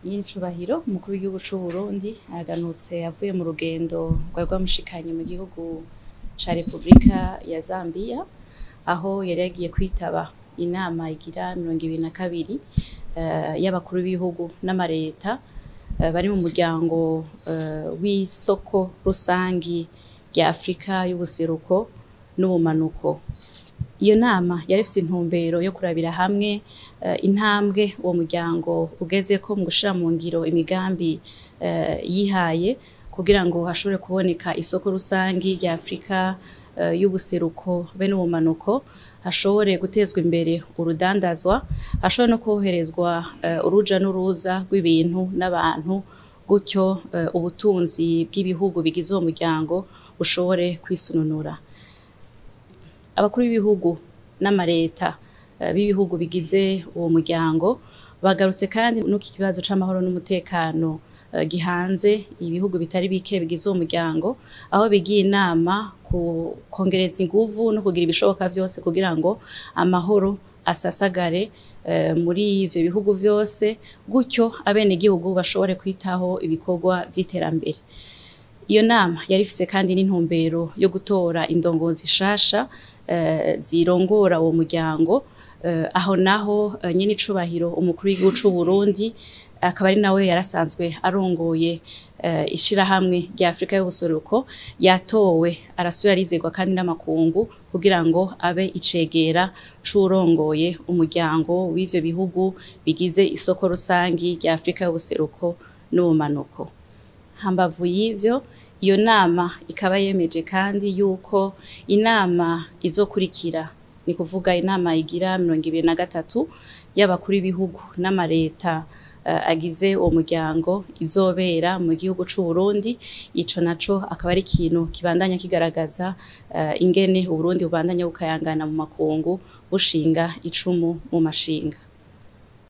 Nyiricubahiro umukuru w'igihugu c'u Burundi araganutse avuye mu rugendo rwari rwamushikanye mu gihugu ca Republika ya Zambia, aho yari yagiye kwitaba inama igira 22 y'abakuru b'ibihugu n'amareta bari mu muryango w'isoko rusangi rya Afrika y'ubuseruko n'ubumanuko. Iyo nama yari ifise intumbero yo kurabira hamwe intambwe uwo muryango ugezeko mu gushira mu ngiro imigambi yihaye kugira ngo hashobore kuboneka isoko rusangi rya Afrika y'ubuseruko be n'ubumanuko, hashobore gutezwa imbere urudandazwa, hashobore no koherezwa uruja n'uruza rw'ibintu n'abantu, gutyo ubutunzi bw'ibihugu bigize uwo muryango bushobore kwisununura. Abakuru b'ibihugu n'amareta b'ibihugu bigize uwo muryango bagarutse kandi n'uko kibazo c'amahoro n'umutekano gihanze ibihugu bitari bike bigize uwo muryango, aho bigiye inama kongereza inguvu no kugira ibishoboka vyose kugira ngo amahoro asasagare muri ivyo bihugu vyose, gutyo abenegihugu bashobore kwitaho ibikorwa vy'iterambere. Iyo nama yari ifise kandi n'intumbero yo gutora indongozi shasha zirongora uwo muryango, aho naho Nyiricubahiro umukuru w'igihugu c'u Burundi akaba ari nawe yarasanzwe arongoye ishirahamwe rya Afrika y'ubuseruko, yatowe arasubira arizegwa kandi n'amakungu kugira ngo abe icegera c'urongoye umuryango w'ivyo bihugu bigize isoko rusangi rya Afrika y'ubuseruko n'ubumanuko. Hambavu y'ivyo, iyo nama ikaba yemeje kandi yuko inama izokurikira, ni kuvuga inama igira 23 y'abakuru b'ibihugu n'amareta agize uwo muryango izobera mu gihugu c'u Burundi. Ico naco akaba ari ikintu kibandanya kigaragaza ingene Uburundi bubandanya bukayangana mu makungu bushinga icumu mu mashinga.